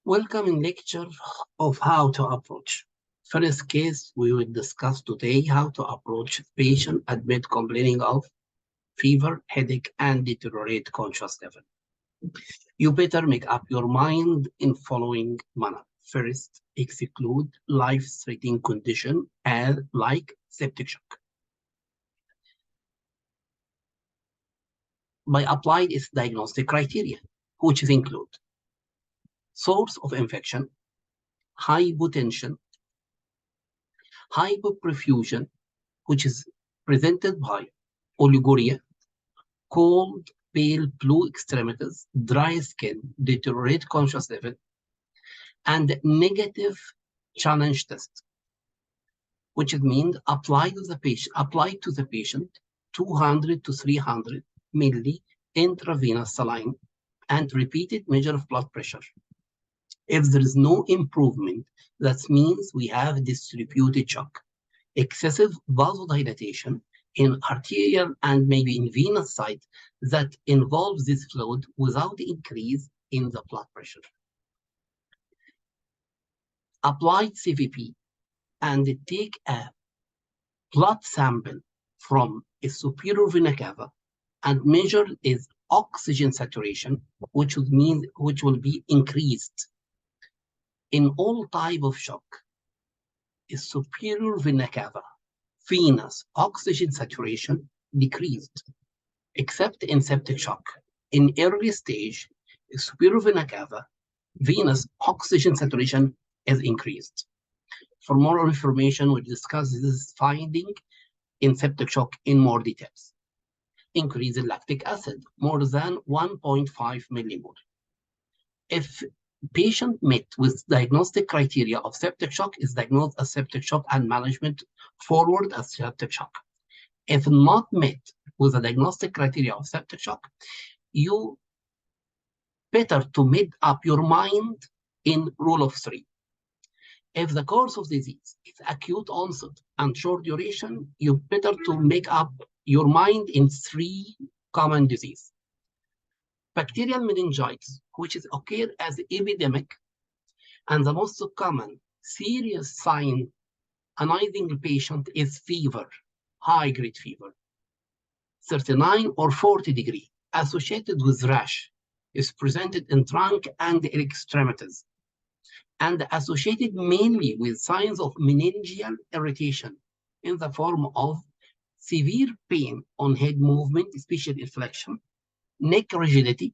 Welcome in lecture of how to approach. First case, we will discuss today how to approach patient admit complaining of fever, headache, and deteriorate conscious level. You better make up your mind in following manner. First, exclude life-threatening condition as like septic shock. By applied its diagnostic criteria, which include source of infection, hypotension, hypoperfusion, which is presented by oliguria, cold, pale blue extremities, dry skin, deteriorate conscious level, and negative challenge test, which means applied to the patient 200 to 300 milli intravenous saline and repeated measure of blood pressure. If there is no improvement, that means we have distributed shock, excessive vasodilatation in arterial and maybe in venous site that involves this fluid without increase in the blood pressure. Applied CVP and take a blood sample from a superior vena cava and measure its oxygen saturation, which will be increased. In all type of shock, a superior vena cava venous oxygen saturation decreased, except in septic shock. In early stage, superior vena cava venous oxygen saturation is increased. For more information, we'll discuss this finding in septic shock in more details. Increase in lactic acid, more than 1.5 millimole. If patient met with diagnostic criteria of septic shock, is diagnosed as septic shock and management forward as septic shock. If not met with the diagnostic criteria of septic shock, you better to make up your mind in rule of three. If the course of disease is acute onset and short duration, you better to make up your mind in three common disease. Bacterial meningitis, which is occur as epidemic, and the most common serious sign arising in patient is fever, high-grade fever, 39 or 40 degree, associated with rash, is presented in trunk and extremities, and associated mainly with signs of meningeal irritation in the form of severe pain on head movement, especially inflection, neck rigidity,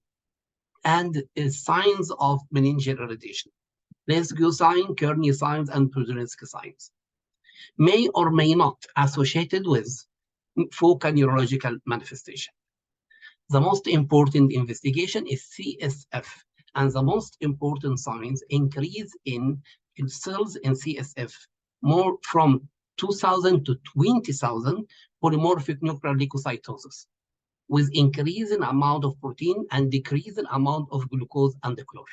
and signs of meningeal irritation. Lesgo sign, Kearney signs, and Podolsky signs may or may not associated with focal neurological manifestation. The most important investigation is CSF, and the most important signs increase in cells in CSF, more from 2,000 to 20,000 polymorphic nuclear leukocytosis, with increase in amount of protein and decrease in amount of glucose and chloride.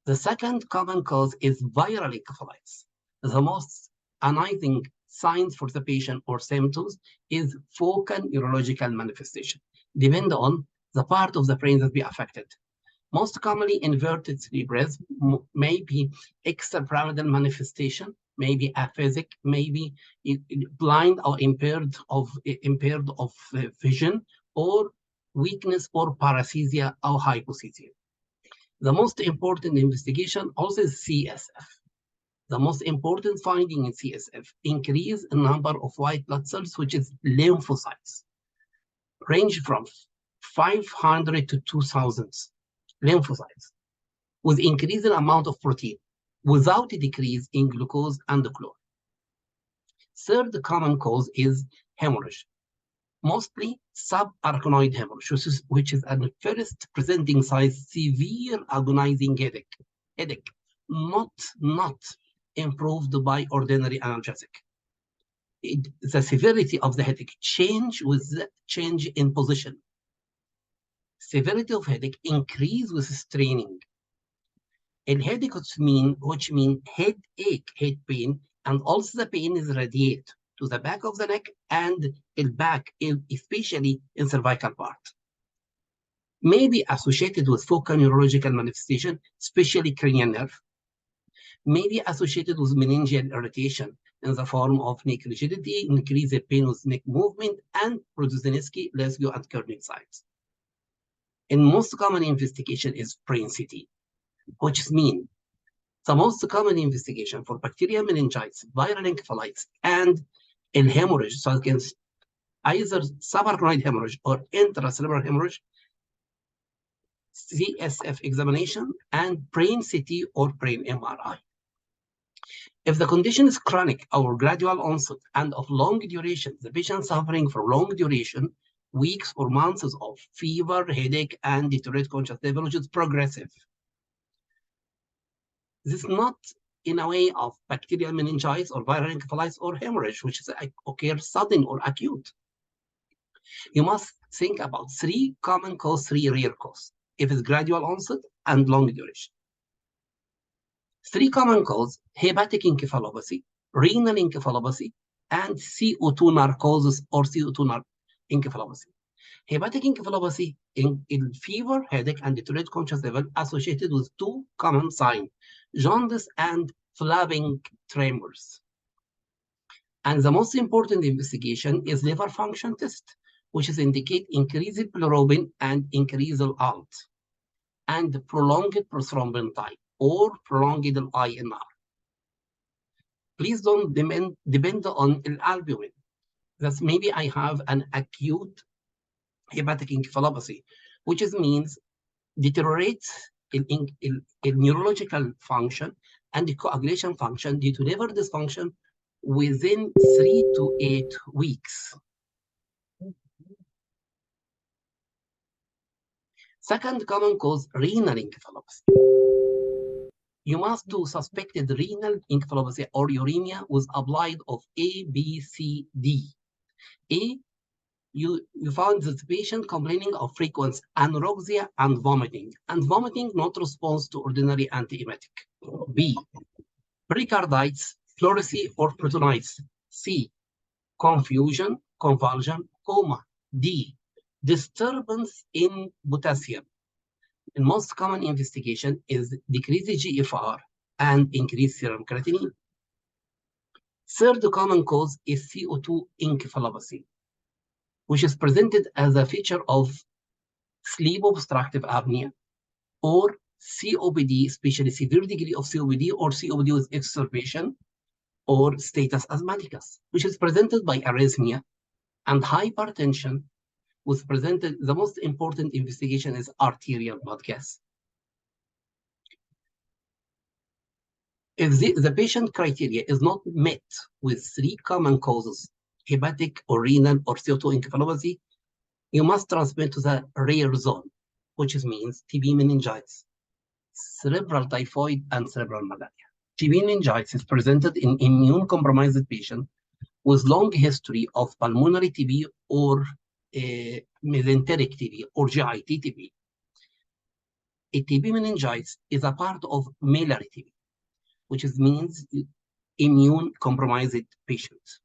The second common cause is viral encephalitis. The most agonizing signs for the patient or symptoms is focal neurological manifestation, depend on the part of the brain that be affected. Most commonly, inverted cerebrism may be extrapyramidal manifestation, maybe aphasic, maybe blind or impaired of vision, or weakness or paresthesia or hypoesthesia. The most important investigation also is CSF. The most important finding in CSF, increase in number of white blood cells, which is lymphocytes, range from 500 to 2,000 lymphocytes, with increasing amount of protein, without a decrease in glucose and chloride. Third common cause is hemorrhage, mostly subarachnoid hemorrhage, which is at first presenting size severe agonizing headache, not improved by ordinary analgesic. The severity of the headache change with the change in position. Severity of headache increase with straining. And headache, which mean headache, head pain, and also the pain is radiate to the back of the neck and the back, especially in cervical part. may be associated with focal neurological manifestation, especially cranial nerve, may be associated with meningeal irritation in the form of neck rigidity, increased pain with neck movement, and Brudzinski, Lesgo, and Kernig signs. And most common investigation is brain CT, which means the most common investigation for bacterial meningitis, viral encephalitis, and in hemorrhage, so against either subarachnoid hemorrhage or intracerebral hemorrhage, CSF examination, and brain CT or brain MRI. If the condition is chronic or gradual onset and of long duration, the patient suffering for long duration, weeks or months of fever, headache, and deteriorated conscious level, which is progressive. This is not in a way of bacterial meningitis or viral encephalitis or hemorrhage, which is occurs sudden or acute. You must think about 3 common cause, 3 rare cause, if it's gradual onset and long duration. 3 common causes: hepatic encephalopathy, renal encephalopathy, and CO2 narcosis or CO2 encephalopathy. Hepatic encephalopathy in fever, headache, and deteriorated conscious level associated with 2 common signs: jaundice and flapping tremors. And the most important investigation is liver function test, which is indicate increased bilirubin and increased ALT, and prolonged prothrombin time or prolonged INR. Please don't depend on albumin. That's maybe I have an acute hepatic encephalopathy, which means deteriorates in neurological function and the coagulation function due to liver dysfunction within 3 to 8 weeks. Second common cause, renal encephalopathy. You must do suspected renal encephalopathy or uremia with applied of A, B, C, D. A, you found the patient complaining of frequent anorexia and vomiting not response to ordinary antiemetic. B, pericarditis, pleurisy, or peritonitis. C, confusion, convulsion, coma. D, disturbance in potassium. The most common investigation is decreased GFR and increased serum creatinine. Third common cause is CO2 encephalopathy, which is presented as a feature of sleep obstructive apnea or COPD, especially severe degree of COPD or COPD with exacerbation or status asthmaticus, which is presented by arrhythmia and hypertension. Was presented, the most important investigation is arterial blood gas. If the patient criteria is not met with 3 common causes, hepatic or renal or CO2 encephalopathy, you must transmit to the rare zone, which means TB meningitis, cerebral typhoid, and cerebral malaria. TB meningitis is presented in immune-compromised patient with long history of pulmonary TB or mesenteric TB or GIT TB. A TB meningitis is a part of miliary TB, which means immune-compromised patients.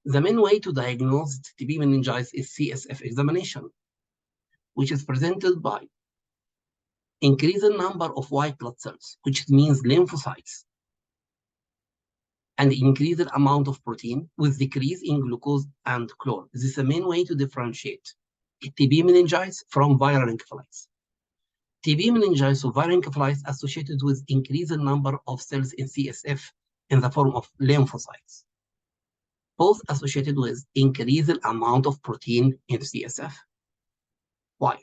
The main way to diagnose TB meningitis is CSF examination, which is presented by increasing number of white blood cells, which means lymphocytes, and increased amount of protein with decrease in glucose and chloride. This is the main way to differentiate TB meningitis from viral encephalitis. TB meningitis or viral encephalitis associated with increased number of cells in CSF in the form of lymphocytes, both associated with increased amount of protein in CSF. While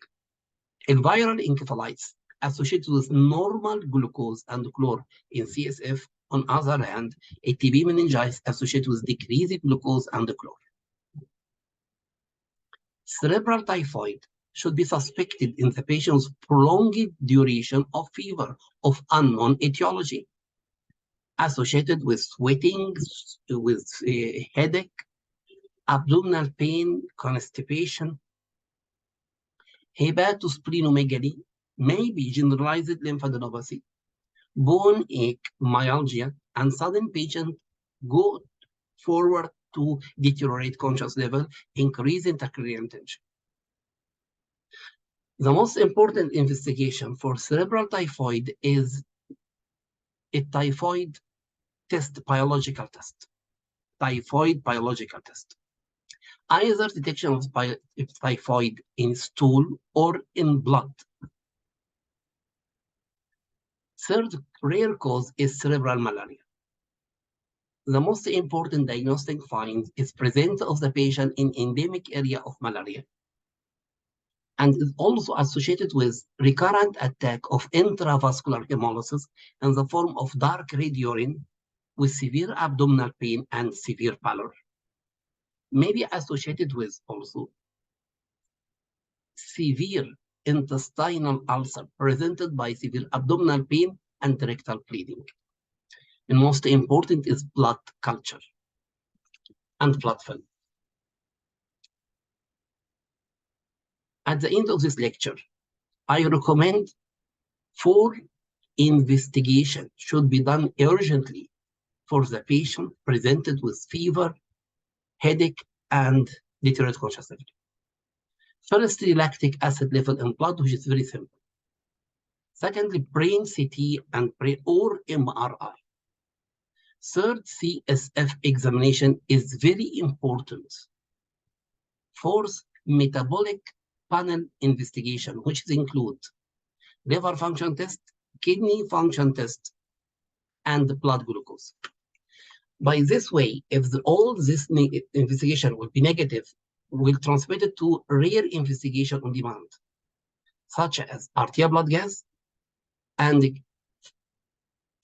in viral encephalitis associated with normal glucose and chloride in CSF, on other hand, a TB meningitis associated with decreased glucose and chloride. Cerebral typhoid should be suspected in the patient's prolonged duration of fever of unknown etiology, associated with sweating, with headache, abdominal pain, constipation. Hepatosplenomegaly may be generalized lymphadenopathy, bone ache, myalgia, and sudden patient go forward to deteriorate conscious level, increase intracranial tension. The most important investigation for cerebral typhoid is a typhoid test, biological test, typhoid biological test. Either detection of typhoid in stool or in blood. Third rare cause is cerebral malaria. The most important diagnostic find is presence of the patient in endemic area of malaria, and is also associated with recurrent attack of intravascular hemolysis in the form of dark red urine with severe abdominal pain and severe pallor. May be associated with also severe intestinal ulcer presented by severe abdominal pain and rectal bleeding. And most important is blood culture and blood film. At the end of this lecture, I recommend 4 investigations should be done urgently for the patient presented with fever, headache, and deteriorated consciousness. Firstly, lactic acid level in blood, which is very simple. Secondly, brain CT and brain or MRI. Third, CSF examination is very important. Fourth, metabolic panel investigation, which include liver function test, kidney function test, and blood glucose. By this way, if all this investigation will be negative, we'll transmit it to rare investigation on demand, such as arterial blood gas and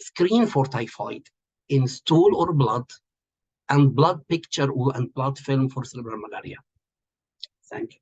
screen for typhoid in stool or blood, and blood picture and blood film for cerebral malaria. Thank you.